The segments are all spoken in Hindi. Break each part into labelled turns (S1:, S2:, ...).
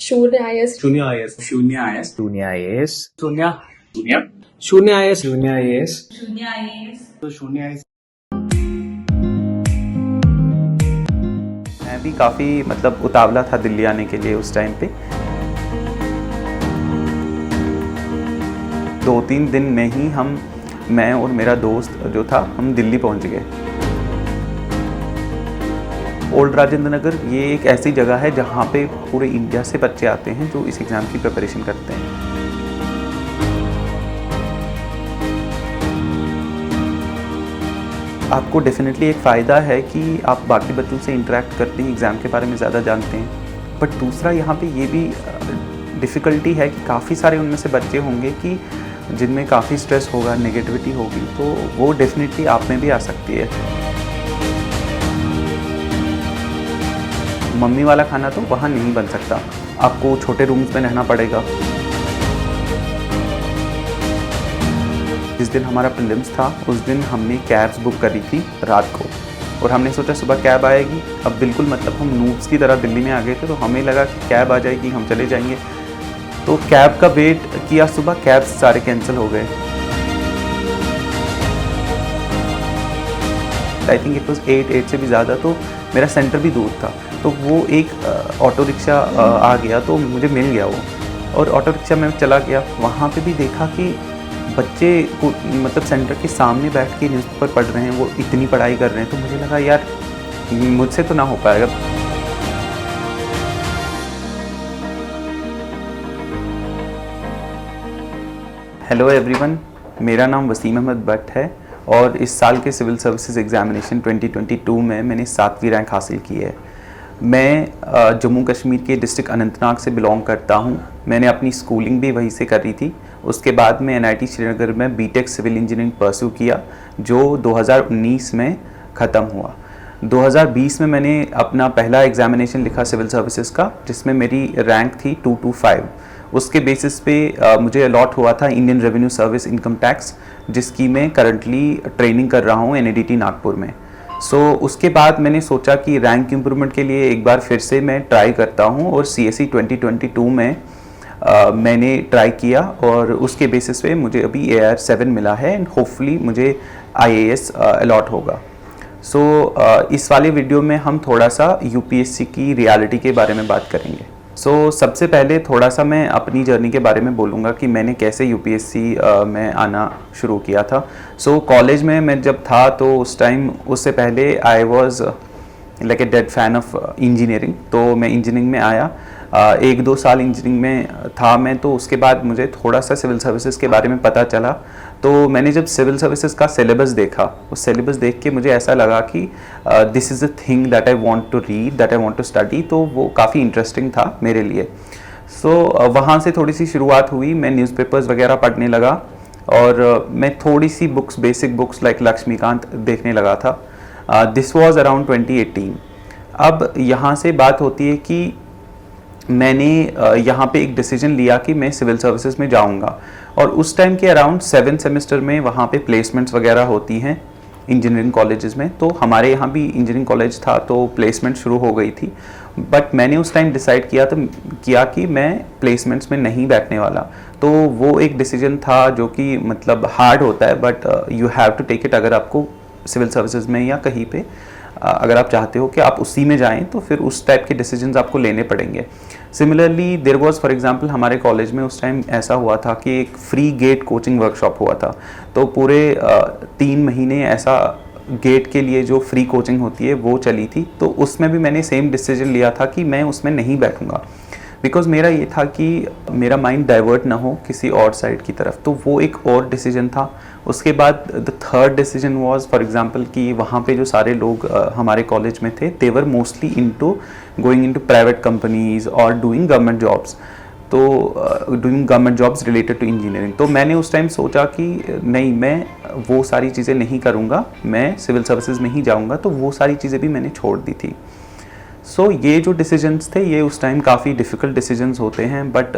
S1: शून्य IAS,
S2: शून्य IAS,
S3: शून्य आईएएस,
S4: शून्य IAS,
S3: शून्य शून्य
S2: शून्य IAS,
S4: शून्य IAS,
S5: शून्य आईएएस।
S3: तो शून्य आईएएस।
S6: मैं भी काफ़ी मतलब उतावला था दिल्ली आने के लिए उस टाइम पे। 2-3 दिन में ही मैं और मेरा दोस्त जो था हम दिल्ली पहुंच गए। ओल्ड राजेंद्र नगर ये एक ऐसी जगह है जहाँ पे पूरे इंडिया से बच्चे आते हैं जो इस एग्ज़ाम की प्रिपरेशन करते हैं। आपको डेफिनेटली एक फ़ायदा है कि आप बाकी बच्चों से इंटरेक्ट करते हैं, एग्ज़ाम के बारे में ज़्यादा जानते हैं। बट दूसरा यहाँ पे ये भी डिफ़िकल्टी है कि काफ़ी सारे उनमें से बच्चे होंगे कि जिनमें काफ़ी स्ट्रेस होगा, नेगेटिविटी होगी, तो वो डेफिनेटली आप में भी आ सकती है। मम्मी वाला खाना तो वहाँ नहीं बन सकता, आपको छोटे रूम्स में रहना पड़ेगा। जिस दिन हमारा प्रीलिम्स था उस दिन हमने कैब्स बुक करी थी रात को, और हमने सोचा सुबह कैब आएगी। अब बिल्कुल मतलब हम नूब्स की तरह दिल्ली में आ गए थे, तो हमें लगा कि कैब आ जाएगी, हम चले जाएंगे। तो कैब का वेट किया सुबह, कैब्स सारे कैंसिल हो गए। आई थिंक इट वॉज 8 से भी ज़्यादा, तो मेरा सेंटर भी दूर था। तो वो एक ऑटो रिक्शा आ गया, तो मुझे मिल गया वो, और ऑटो रिक्शा में चला गया। वहाँ पे भी देखा कि बच्चे को मतलब सेंटर के सामने बैठ के न्यूज़पेपर पढ़ रहे हैं, वो इतनी पढ़ाई कर रहे हैं। तो मुझे लगा यार मुझसे तो ना हो पाएगा। हेलो एवरीवन, मेरा नाम वसीम अहमद भट्ट है और इस साल के सिविल सर्विसेज एग्जामिनेशन 2022 में मैंने 7वीं रैंक हासिल की है। मैं जम्मू कश्मीर के डिस्ट्रिक्ट अनंतनाग से बिलोंग करता हूं। मैंने अपनी स्कूलिंग भी वहीं से करी थी। उसके बाद में NIT श्रीनगर में BTech सिविल इंजीनियरिंग परस्यू किया, जो 2019 में ख़त्म हुआ। 2020 में मैंने अपना पहला एग्जामिनेशन लिखा सिविल सर्विसेज का, जिसमें मेरी रैंक थी 225। उसके बेसिस पे मुझे अलॉट हुआ था Indian revenue service income tax, जिसकी मैं करंटली ट्रेनिंग कर रहा हूँ NIDT नागपुर में। उसके बाद मैंने सोचा कि रैंक इम्प्रूवमेंट के लिए एक बार फिर से मैं ट्राई करता हूँ, और CSE 2022 में मैंने ट्राई किया, और उसके बेसिस पे मुझे अभी AR 7 मिला है, एंड होपफुली मुझे IAS अलॉट होगा। इस वाले वीडियो में हम थोड़ा सा UPSC की रियलिटी के बारे में बात करेंगे। सबसे पहले थोड़ा सा मैं अपनी जर्नी के बारे में बोलूँगा कि मैंने कैसे UPSC में आना शुरू किया था। कॉलेज में मैं जब था तो उस टाइम, उससे पहले I was like a dead fan of engineering. तो मैं इंजीनियरिंग में आया, 1-2 साल इंजीनियरिंग में था मैं। तो उसके बाद मुझे थोड़ा सा सिविल सर्विसेज के बारे में पता चला। तो मैंने जब सिविल सर्विसेज का सिलेबस देखा, उस सिलेबस देख के मुझे ऐसा लगा कि this is a thing that I want to read, that I want to study. तो वो काफ़ी इंटरेस्टिंग था मेरे लिए। वहाँ से थोड़ी सी शुरुआत हुई, मैं न्यूज़पेपर्स वगैरह पढ़ने लगा, और मैं थोड़ी सी books, basic books like Laxmikanth देखने लगा था। This was around 2018। अब यहाँ से बात होती है कि मैंने यहाँ पे एक डिसीजन लिया कि मैं सिविल सर्विसेज में जाऊँगा, और उस टाइम के अराउंड 7th सेमेस्टर में वहाँ पे प्लेसमेंट्स वगैरह होती हैं इंजीनियरिंग कॉलेजेस में। तो हमारे यहाँ भी इंजीनियरिंग कॉलेज था, तो प्लेसमेंट शुरू हो गई थी। बट मैंने उस टाइम डिसाइड किया कि मैं प्लेसमेंट्स में नहीं बैठने वाला। तो वो एक डिसीजन था जो कि मतलब हार्ड होता है, but you have to take it. अगर आपको सिविल सर्विसेज में या कहीं पे अगर आप चाहते हो कि आप उसी में जाएं, तो फिर उस टाइप के डिसीजंस आपको लेने पड़ेंगे। Similarly there was, for example, हमारे कॉलेज में उस टाइम ऐसा हुआ था कि एक फ्री गेट कोचिंग वर्कशॉप हुआ था। तो पूरे 3 महीने ऐसा गेट के लिए जो फ्री कोचिंग होती है वो चली थी। तो उसमें भी मैंने सेम डिसीजन लिया था कि मैं उसमें नहीं बैठूंगा, बिकॉज मेरा ये था कि मेरा माइंड डाइवर्ट ना हो किसी और साइड की तरफ। तो वो एक और डिसीजन था। उसके बाद the third decision was, for example, कि वहाँ पे जो सारे लोग हमारे कॉलेज में थे, they were mostly into going into private companies और डूइंग गवर्नमेंट जॉब्स। तो doing government jobs related to engineering. तो मैंने उस टाइम सोचा कि नहीं, मैं वो सारी चीज़ें नहीं करूँगा, मैं सिविल सर्विसेज में ही जाऊँगा। तो वो सारी चीज़ें भी मैंने छोड़ दी थी। ये जो डिसीजंस थे, ये उस टाइम काफ़ी डिफ़िकल्ट डिसीजंस होते हैं, बट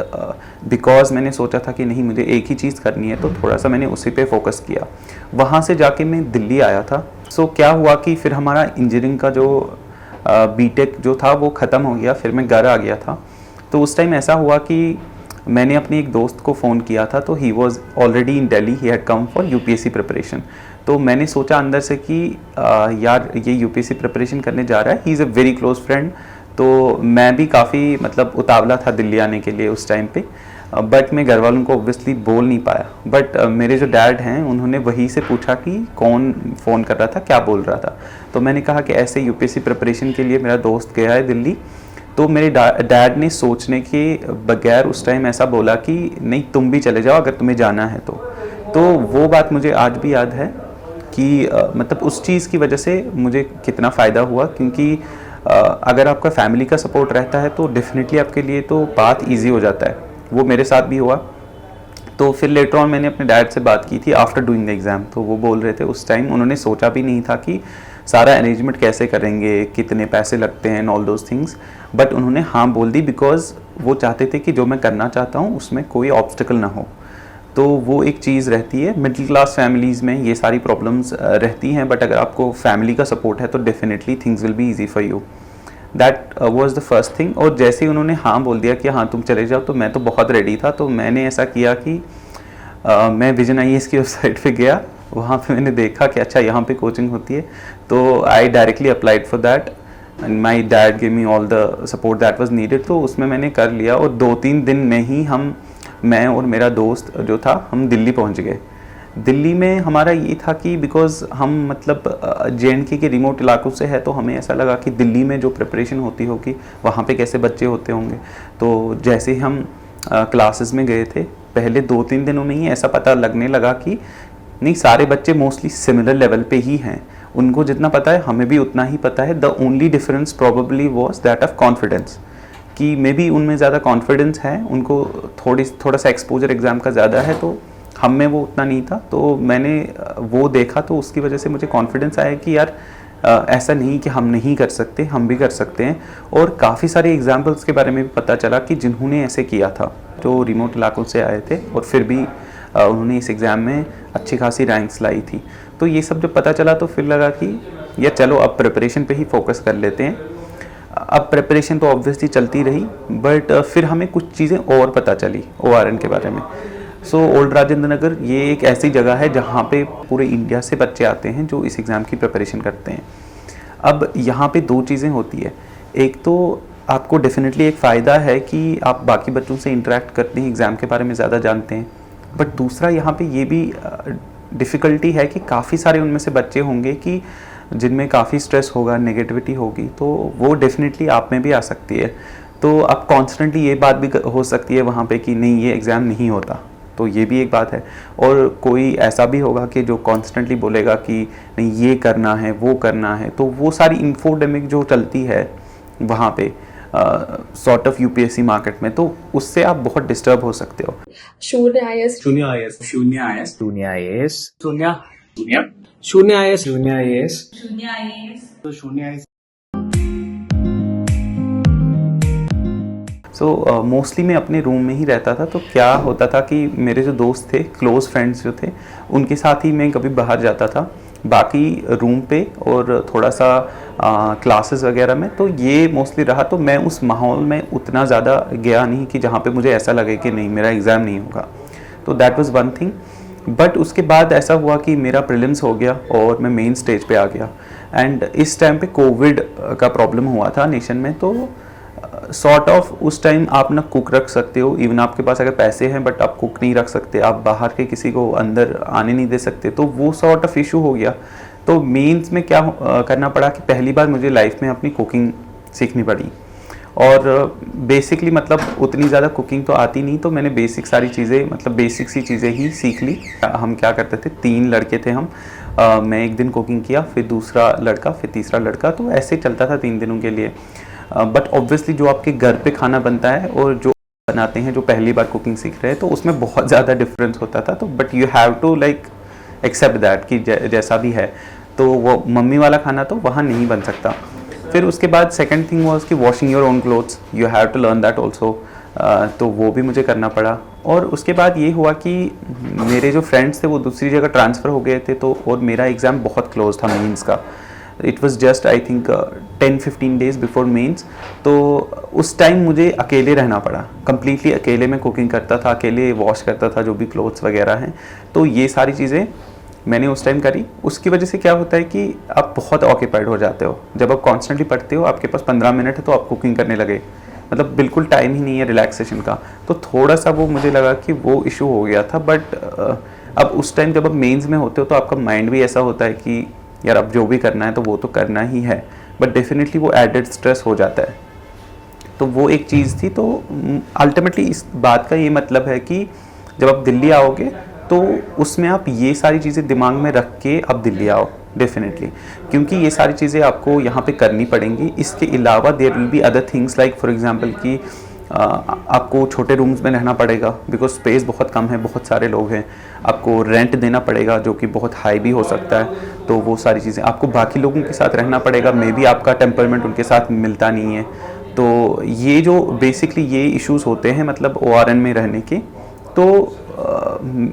S6: बिकॉज मैंने सोचा था कि नहीं, मुझे एक ही चीज़ करनी है, तो थोड़ा सा मैंने उसी पे फोकस किया। वहाँ से जाके मैं दिल्ली आया था। क्या हुआ कि फिर हमारा इंजीनियरिंग का जो BTech जो था वो ख़त्म हो गया, फिर मैं घर आ गया था। तो उस टाइम ऐसा हुआ कि मैंने अपने एक दोस्त को फ़ोन किया था, तो he was already in Delhi, he had come for UPSC preparation. तो मैंने सोचा अंदर से कि यार ये यूपीएससी प्रिपरेशन करने जा रहा है, he is a very close friend. तो मैं भी काफ़ी मतलब उतावला था दिल्ली आने के लिए उस टाइम पे, बट मैं घर वालों को ऑब्वियसली बोल नहीं पाया। बट मेरे जो डैड हैं उन्होंने वहीं से पूछा कि कौन फ़ोन कर रहा था, क्या बोल रहा था। तो मैंने कहा कि ऐसे यूपीएससी प्रिपरेशन के लिए मेरा दोस्त गया है दिल्ली। तो मेरे डैड ने सोचने के बगैर उस टाइम ऐसा बोला कि नहीं तुम भी चले जाओ अगर तुम्हें जाना है तो वो बात मुझे आज भी याद है कि मतलब उस चीज़ की वजह से मुझे कितना फ़ायदा हुआ, क्योंकि अगर आपका फैमिली का सपोर्ट रहता है तो डेफिनेटली आपके लिए तो बात ईजी हो जाता है। वो मेरे साथ भी हुआ। तो फिर लेटर ऑन मैंने अपने डैड से बात की थी आफ्टर डूइंग द एग्ज़ाम। तो वो बोल रहे थे उस टाइम उन्होंने सोचा भी नहीं था कि सारा अरेंजमेंट कैसे करेंगे, कितने पैसे लगते हैं, ऑल दोज थिंग्स, बट उन्होंने हाँ बोल दी बिकॉज वो चाहते थे कि जो मैं करना चाहता हूँ उसमें कोई ऑब्स्टिकल ना हो। तो वो एक चीज़ रहती है, मिडिल क्लास फैमिलीज़ में ये सारी प्रॉब्लम्स रहती हैं, बट अगर आपको फैमिली का सपोर्ट है तो definitely things will be easy for you. That was the first thing. और जैसे ही उन्होंने हाँ बोल दिया कि हाँ तुम चले जाओ, तो मैं तो बहुत रेडी था। तो मैंने ऐसा किया कि मैं विजन IAS की वेबसाइट पे गया, वहाँ पे मैंने देखा कि अच्छा यहाँ पे कोचिंग होती है, तो I directly applied for that and my dad give me all the support that was needed. तो उसमें मैंने कर लिया और 2-3 दिन में ही मैं और मेरा दोस्त जो था हम दिल्ली पहुँच गए। दिल्ली में हमारा ये था कि बिकॉज़ हम मतलब JNK के रिमोट इलाकों से है, तो हमें ऐसा लगा कि दिल्ली में जो प्रिपरेशन होती होगी वहाँ पे कैसे बच्चे होते होंगे। तो जैसे ही हम क्लासेस में गए थे, पहले 2-3 दिनों में ही ऐसा पता लगने लगा कि नहीं सारे बच्चे मोस्टली सिमिलर लेवल पे ही हैं, उनको जितना पता है हमें भी उतना ही पता है। The only difference probably was that of confidence, कि मे बी उनमें ज़्यादा कॉन्फिडेंस है, उनको थोड़ा सा एक्सपोजर एग्ज़ाम का ज़्यादा है, तो हम में वो उतना नहीं था। तो मैंने वो देखा, तो उसकी वजह से मुझे कॉन्फिडेंस आया कि यार ऐसा नहीं कि हम नहीं कर सकते, हम भी कर सकते हैं। और काफ़ी सारे एग्जाम्पल्स के बारे में भी पता चला कि जिन्होंने ऐसे किया था, जो रिमोट इलाकों से आए थे और फिर भी उन्होंने इस एग्ज़ाम में अच्छी खासी रैंक्स लाई थी। तो ये सब जब पता चला तो फिर लगा कि यार चलो अब प्रिपरेशन पे ही फोकस कर लेते हैं। अब प्रिपरेशन तो ऑब्वियसली चलती रही, बट फिर हमें कुछ चीज़ें और पता चली ORN के बारे में। सो ओल्ड राजेंद्र नगर ये एक ऐसी जगह है जहाँ पे पूरे इंडिया से बच्चे आते हैं जो इस एग्ज़ाम की प्रिपरेशन करते हैं। अब यहाँ पे 2 चीज़ें होती है, एक तो आपको डेफिनेटली एक फ़ायदा है कि आप बाकी बच्चों से इंटरेक्ट करते हैं, एग्ज़ाम के बारे में ज़्यादा जानते हैं, बट दूसरा यहाँ पे ये भी डिफ़िकल्टी है कि काफ़ी सारे उनमें से बच्चे होंगे कि जिनमें काफ़ी स्ट्रेस होगा, नेगेटिविटी होगी, तो वो डेफिनेटली आप में भी आ सकती है। तो अब कॉन्स्टेंटली ये बात भी हो सकती है वहाँ पे कि नहीं ये एग्ज़ाम नहीं होता, तो ये भी एक बात है। और कोई ऐसा भी होगा कि जो कॉन्स्टेंटली बोलेगा कि नहीं ये करना है, वो करना है, तो वो सारी इन्फोडेमिक जो चलती है वहाँ पे सॉर्ट ऑफ UPSC मार्केट में, तो उससे आप बहुत डिस्टर्ब हो सकते हो।
S1: शून्य IAS
S3: शून्य IAS शून्य IAS
S2: शून्य IAS
S3: शून्य शून्य
S2: शून्य IAS
S3: शून्य IAS
S4: शून्य IAS
S3: तो शून्य IAS।
S6: सो मोस्टली मैं अपने रूम में ही रहता था। तो क्या होता था कि मेरे जो दोस्त थे, क्लोज़ फ्रेंड्स जो थे, उनके साथ ही मैं कभी बाहर जाता था, बाकी रूम पे और थोड़ा सा क्लासेस वगैरह में। तो ये मोस्टली रहा। तो मैं उस माहौल में उतना ज़्यादा गया नहीं कि जहाँ पे मुझे ऐसा लगे कि नहीं मेरा एग्ज़ाम नहीं होगा। तो that was one thing. But उसके बाद ऐसा हुआ कि मेरा प्रीलिम्स हो गया और मैं मेन स्टेज पे आ गया। एंड इस टाइम पे कोविड का प्रॉब्लम हुआ था नेशन में। तो सॉर्ट ऑफ उस टाइम आप ना कुक रख सकते हो, इवन आपके पास अगर पैसे हैं, बट आप कुक नहीं रख सकते, आप बाहर के किसी को अंदर आने नहीं दे सकते। तो वो सॉर्ट ऑफ इशू हो गया। तो मेंस में क्या करना पड़ा कि पहली बार मुझे लाइफ में अपनी कुकिंग सीखनी पड़ी। और बेसिकली मतलब उतनी ज़्यादा कुकिंग तो आती नहीं, तो मैंने बेसिक सारी चीज़ें, मतलब बेसिक सी चीज़ें ही सीख ली। हम क्या करते थे, 3 लड़के थे हम, मैं एक दिन कुकिंग किया, फिर दूसरा लड़का, फिर तीसरा लड़का, तो ऐसे चलता था 3 दिनों के लिए। बट ऑब्वियसली जो आपके घर पे खाना बनता है और जो बनाते हैं जो पहली बार कुकिंग सीख रहे हैं, तो उसमें बहुत ज़्यादा डिफरेंस होता था। तो but you have to like accept that कि जैसा भी है, तो वो मम्मी वाला खाना तो वहाँ नहीं बन सकता। फिर उसके बाद सेकंड थिंग वाज कि washing your own clothes, you have to learn that also. तो वो भी मुझे करना पड़ा। और उसके बाद ये हुआ कि मेरे जो फ्रेंड्स थे वो दूसरी जगह ट्रांसफ़र हो गए थे, तो और मेरा एग्ज़ाम बहुत क्लोज था मेंस का। It was just I think 10-15 days before mains. तो उस टाइम मुझे अकेले रहना पड़ा, कम्प्लीटली अकेले मैं कुकिंग करता था, अकेले वॉश करता था जो भी क्लोथ्स वगैरह हैं। तो ये सारी चीज़ें मैंने उस टाइम करी। उसकी वजह से क्या होता है कि आप बहुत ऑक्यूपाइड हो जाते हो। जब आप कॉन्स्टेंटली पढ़ते हो, आपके पास 15 मिनट है तो आप कुकिंग करने लगे, मतलब बिल्कुल टाइम ही नहीं है रिलैक्सेशन का। तो थोड़ा सा वो मुझे लगा कि वो इशू हो गया था। बट अब उस टाइम जब आप मेंस में होते हो तो आपका माइंड भी ऐसा होता है कि यार अब जो भी करना है तो वो तो करना ही है, बट डेफिनेटली वो एडेड स्ट्रेस हो जाता है। तो वो एक चीज़ थी। तो अल्टीमेटली इस बात का ये मतलब है कि जब आप दिल्ली आओगे तो उसमें आप ये सारी चीज़ें दिमाग में रख के आप दिल्ली आओ डेफिनेटली, क्योंकि ये सारी चीज़ें आपको यहाँ पे करनी पड़ेंगी। इसके अलावा there will be other things like for example कि आपको छोटे रूम्स में रहना पड़ेगा बिकॉज स्पेस बहुत कम है, बहुत सारे लोग हैं। आपको रेंट देना पड़ेगा जो कि बहुत हाई भी हो सकता है। तो वो सारी चीज़ें आपको बाकी लोगों के साथ रहना पड़ेगा, मे बी आपका टेम्परमेंट उनके साथ मिलता नहीं है। तो ये जो बेसिकली ये इश्यूज़ होते हैं मतलब ORN में रहने के। तो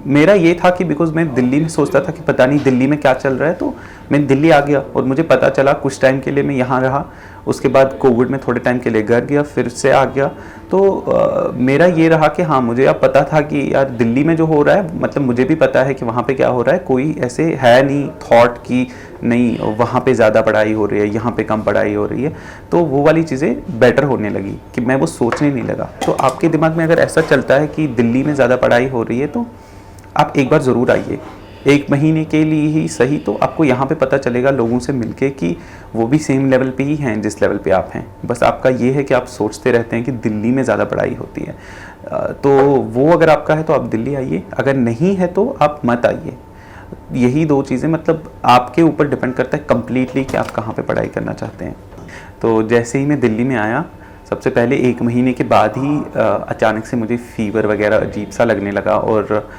S6: मेरा ये था कि बिकॉज मैं दिल्ली में सोचता था कि पता नहीं दिल्ली में क्या चल रहा है, तो मैं दिल्ली आ गया और मुझे पता चला। कुछ टाइम के लिए मैं यहाँ रहा, उसके बाद कोविड में थोड़े टाइम के लिए घर गया, फिर से आ गया। तो मेरा ये रहा कि हाँ मुझे अब पता था कि यार दिल्ली में जो हो रहा है, मतलब मुझे भी पता है कि वहाँ पे क्या हो रहा है। कोई ऐसे है नहीं थॉट कि नहीं वहाँ पे ज़्यादा पढ़ाई हो रही है, यहाँ पे कम पढ़ाई हो रही है। तो वो वाली चीज़ें बेटर होने लगी कि मैं वो सोचने नहीं लगा। तो आपके दिमाग में अगर ऐसा चलता है कि दिल्ली में ज़्यादा पढ़ाई हो रही है तो आप एक बार ज़रूर आइए, 1 महीने के लिए ही सही। तो आपको यहाँ पे पता चलेगा लोगों से मिलके कि वो भी सेम लेवल पे ही हैं जिस लेवल पे आप हैं। बस आपका ये है कि आप सोचते रहते हैं कि दिल्ली में ज़्यादा पढ़ाई होती है। तो वो अगर आपका है तो आप दिल्ली आइए, अगर नहीं है तो आप मत आइए। यही 2 चीज़ें, मतलब आपके ऊपर डिपेंड करता है कम्प्लीटली कि आप कहाँ पे पढ़ाई करना चाहते हैं। तो जैसे ही मैं दिल्ली में आया, सबसे पहले 1 महीने के बाद ही अचानक से मुझे फ़ीवर वगैरह अजीब सा लगने लगा और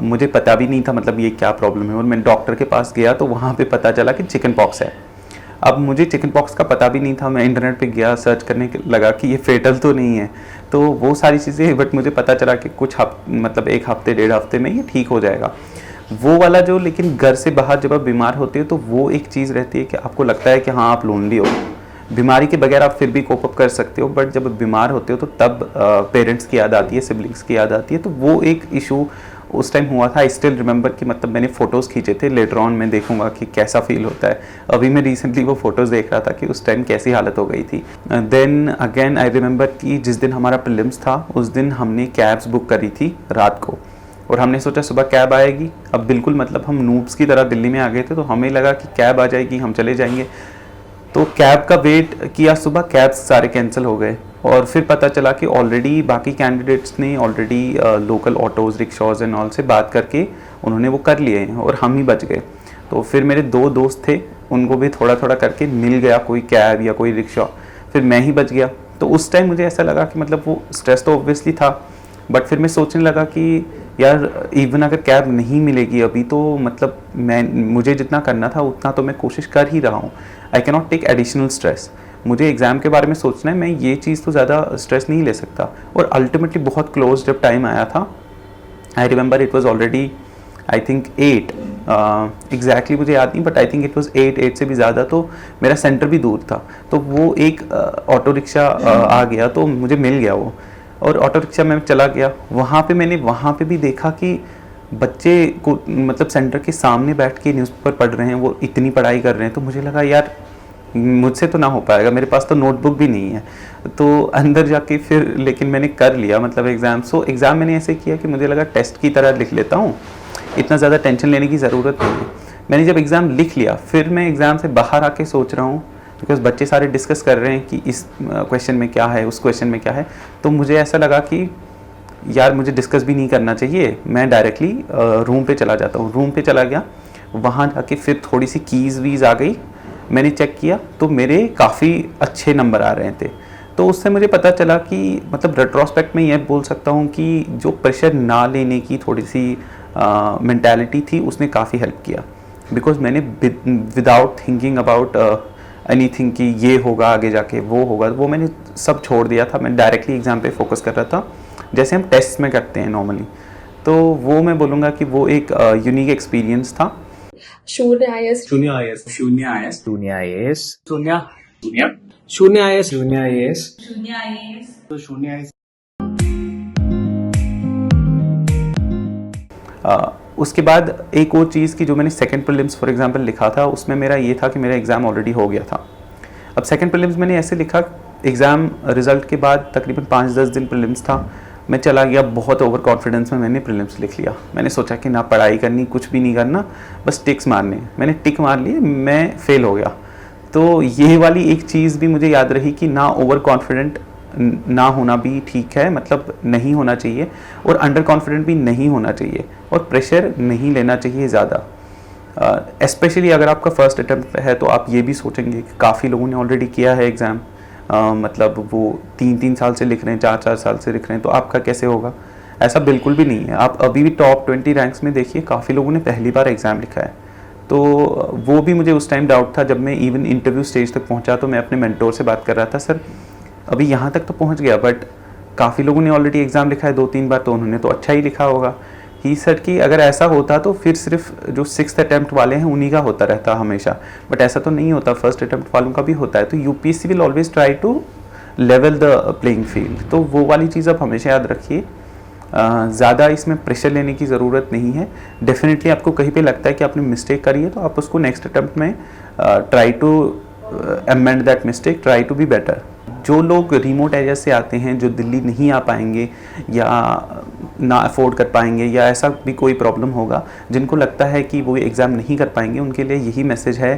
S6: मुझे पता भी नहीं था मतलब ये क्या प्रॉब्लम है। और मैं डॉक्टर के पास गया तो वहाँ पे पता चला कि चिकन पॉक्स है। अब मुझे चिकन पॉक्स का पता भी नहीं था। मैं इंटरनेट पे गया, सर्च करने लगा कि ये फेटल तो नहीं है, तो वो सारी चीज़ें। बट मुझे पता चला कि कुछ मतलब 1 हफ्ते 1.5 हफ्ते में ये ठीक हो जाएगा। वो वाला जो, लेकिन घर से बाहर जब आप बीमार होते हो तो वो एक चीज़ रहती है कि आपको लगता है कि हाँ आप लोनली हो। बीमारी के बगैर आप फिर भी कोप अप कर सकते हो, बट जब बीमार होते हो तो तब पेरेंट्स की याद आती है, सिबलिंग्स की याद आती है। तो वो एक इशू उस टाइम हुआ था। आई स्टिल रिमेंबर कि मतलब मैंने फ़ोटोज़ खींचे थे। लेटर ऑन मैं देखूंगा कि कैसा फील होता है। अभी मैं रिसेंटली वो फ़ोटोज़ देख रहा था कि उस टाइम कैसी हालत हो गई थी। देन अगेन आई रिमेंबर कि जिस दिन हमारा प्रीलिम्स था उस दिन हमने कैब्स बुक करी थी रात को, और हमने सोचा सुबह कैब आएगी। अब बिल्कुल मतलब हम नूब्स की तरह दिल्ली में आ गए थे, तो हमें लगा कि कैब आ जाएगी, हम चले जाएंगे। तो कैब का वेट किया सुबह, कैब्स सारे कैंसिल हो गए। और फिर पता चला कि ऑलरेडी बाकी कैंडिडेट्स ने already local autos, rickshaws and all से बात करके उन्होंने वो कर लिए हैं और हम ही बच गए। तो फिर मेरे 2 दोस्त थे, उनको भी थोड़ा थोड़ा करके मिल गया कोई कैब या कोई रिक्शा, फिर मैं ही बच गया। तो उस टाइम मुझे ऐसा लगा कि मतलब वो स्ट्रेस तो ऑब्वियसली था, बट फिर मैं सोचने लगा कि यार इवन अगर कैब नहीं मिलेगी अभी तो मतलब मुझे जितना करना था उतना तो मैं कोशिश कर ही रहा हूँ। I can not take additional stress. मुझे एग्ज़ाम के बारे में सोचना है, मैं ये चीज़ तो ज़्यादा स्ट्रेस नहीं ले सकता। और अल्टीमेटली बहुत क्लोज जब टाइम आया था, I remember it was already I think 8 exactly मुझे याद नहीं, but I think it was 8 से भी ज़्यादा। तो मेरा सेंटर भी दूर था, तो वो एक ऑटो रिक्शा आ गया तो मुझे मिल गया वो, और ऑटो रिक्शा में चला गया। वहाँ पे भी देखा कि बच्चे को मतलब सेंटर के सामने बैठ के न्यूज़पेपर पढ़ रहे हैं, वो इतनी पढ़ाई कर रहे हैं। तो मुझे लगा यार मुझसे तो ना हो पाएगा, मेरे पास तो नोटबुक भी नहीं है। तो अंदर जाके फिर लेकिन मैंने कर लिया मतलब एग्ज़ाम। सो एग्ज़ाम मैंने ऐसे किया कि मुझे लगा टेस्ट की तरह लिख लेता हूँ, इतना ज़्यादा टेंशन लेने की ज़रूरत नहीं है। मैंने जब एग्ज़ाम लिख लिया, फिर मैं एग्ज़ाम से बाहर आके सोच रहा हूँ, बिकॉज बच्चे सारे डिस्कस कर रहे हैं कि इस क्वेश्चन में क्या है, उस क्वेश्चन में क्या है। तो मुझे ऐसा लगा कि यार मुझे डिस्कस भी नहीं करना चाहिए, मैं डायरेक्टली रूम पे चला जाता हूँ। रूम पे चला गया, वहाँ जाके फिर थोड़ी सी कीज़ वीज़ आ गई, मैंने चेक किया तो मेरे काफ़ी अच्छे नंबर आ रहे थे। तो उससे मुझे पता चला कि मतलब रेट्रोस्पेक्ट में यह बोल सकता हूँ कि जो प्रेशर ना लेने की थोड़ी सी मेंटालिटी थी उसने काफ़ी हेल्प किया। बिकॉज मैंने विदाउट थिंकिंग अबाउट एनीथिंग कि ये होगा आगे जाके वो होगा, वो मैंने सब छोड़ दिया था। मैं डायरेक्टली एग्ज़ाम पे फोकस कर रहा था जैसे हम टेस्ट में करते हैं नॉर्मली। तो वो मैं बोलूँगा कि वो एक यूनिक एक्सपीरियंस था।
S1: शून्य IAS
S2: शून्य IAS
S3: शून्य IAS
S2: शून्य IAS
S3: शून्य शून्य
S2: शून्य IAS शून्य IAS
S3: तो शून्य IAS
S6: उसके बाद एक और चीज़ की जो मैंने सेकंड प्रीलिम्स फॉर एग्जांपल लिखा था उसमें मेरा ये था कि मेरा एग्ज़ाम ऑलरेडी हो गया था। अब सेकंड प्रीलिम्स मैंने ऐसे लिखा, एग्ज़ाम रिज़ल्ट के बाद तकरीबन 5-10 दिन प्रीलिम्स था, मैं चला गया बहुत ओवर कॉन्फिडेंस में, मैंने प्रीलिम्स लिख लिया। मैंने सोचा कि ना पढ़ाई करनी, कुछ भी नहीं करना, बस टिक्स मारने। मैंने टिक मार लिए, मैं फेल हो गया। तो ये वाली एक चीज़ भी मुझे याद रही कि ना ओवर कॉन्फिडेंट ना होना भी ठीक है, मतलब नहीं होना चाहिए, और अंडर कॉन्फिडेंट भी नहीं होना चाहिए, और प्रेशर नहीं लेना चाहिए ज़्यादा। स्पेशली अगर आपका फर्स्ट अटैम्प्ट है तो आप ये भी सोचेंगे कि काफ़ी लोगों ने ऑलरेडी किया है एग्ज़ाम, मतलब वो 3-3 साल से लिख रहे हैं, 4-4 साल से लिख रहे हैं, तो आपका कैसे होगा? ऐसा बिल्कुल भी नहीं है। आप अभी भी टॉप 20 रैंक्स में देखिए, काफ़ी लोगों ने पहली बार एग्ज़ाम लिखा है। तो वो भी मुझे उस टाइम डाउट था, जब मैं इवन इंटरव्यू स्टेज तक पहुंचा तो मैं अपने मेंटोर से बात कर रहा था, सर अभी यहाँ तक तो पहुँच गया, बट काफ़ी लोगों ने ऑलरेडी एग्ज़ाम लिखा है 2-3 बार, तो उन्होंने तो अच्छा ही लिखा होगा। ही सर कि अगर ऐसा होता तो फिर सिर्फ जो 6th अटैम्प्ट वाले हैं उन्हीं का होता रहता हमेशा, बट ऐसा तो नहीं होता, फर्स्ट अटैम्प्ट वालों का भी होता है। तो UPSC will always try to level the playing field. तो वो वाली चीज़ आप हमेशा याद रखिए, ज़्यादा इसमें प्रेशर लेने की ज़रूरत नहीं है। डेफिनेटली आपको कहीं पे लगता है कि आपने मिस्टेक करी है तो आप उसको नेक्स्ट अटैम्प्ट में try to amend that mistake, try to be better. जो लोग रिमोट एरिया से आते हैं, जो दिल्ली नहीं आ पाएंगे या ना अफोर्ड कर पाएंगे या ऐसा भी कोई प्रॉब्लम होगा, जिनको लगता है कि वो एग्ज़ाम नहीं कर पाएंगे, उनके लिए यही मैसेज है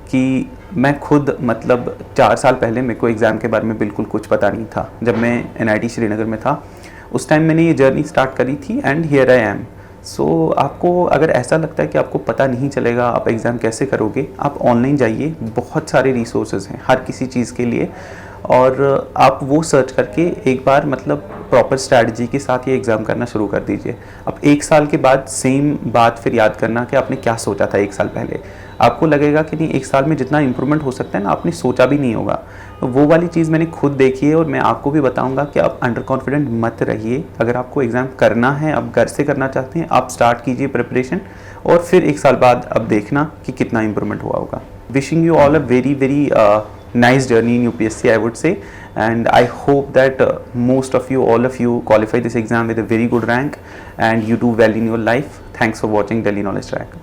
S6: कि मैं खुद मतलब 4 साल पहले मेरे को एग्ज़ाम के बारे में बिल्कुल कुछ पता नहीं था। जब मैं NIT श्रीनगर में था उस टाइम मैंने ये जर्नी स्टार्ट करी थी, एंड हियर आई एम। सो आपको अगर ऐसा लगता है कि आपको पता नहीं चलेगा आप एग्ज़ाम कैसे करोगे, आप ऑनलाइन जाइए, बहुत सारे रिसोर्सेज हैं हर किसी चीज़ के लिए, और आप वो सर्च करके एक बार मतलब प्रॉपर स्ट्रैटेजी के साथ ये एग्ज़ाम करना शुरू कर दीजिए। अब 1 साल के बाद सेम बात फिर याद करना कि आपने क्या सोचा था 1 साल पहले, आपको लगेगा कि नहीं 1 साल में जितना इम्प्रूवमेंट हो सकता है ना, आपने सोचा भी नहीं होगा। तो वो वाली चीज़ मैंने खुद देखी है, और मैं आपको भी बताऊंगा कि आप अंडर कॉन्फिडेंट मत रहिए। अगर आपको एग्ज़ाम करना है, आप घर से करना चाहते हैं, आप स्टार्ट कीजिए प्रिपरेशन, और फिर 1 साल बाद अब देखना कि कितना इम्प्रूवमेंट हुआ होगा। Wishing you all a very nice journey in UPSC, I would say, and I hope that all of you qualify this exam with a very good rank and you do well in your life. Thanks for watching Delhi Knowledge Track.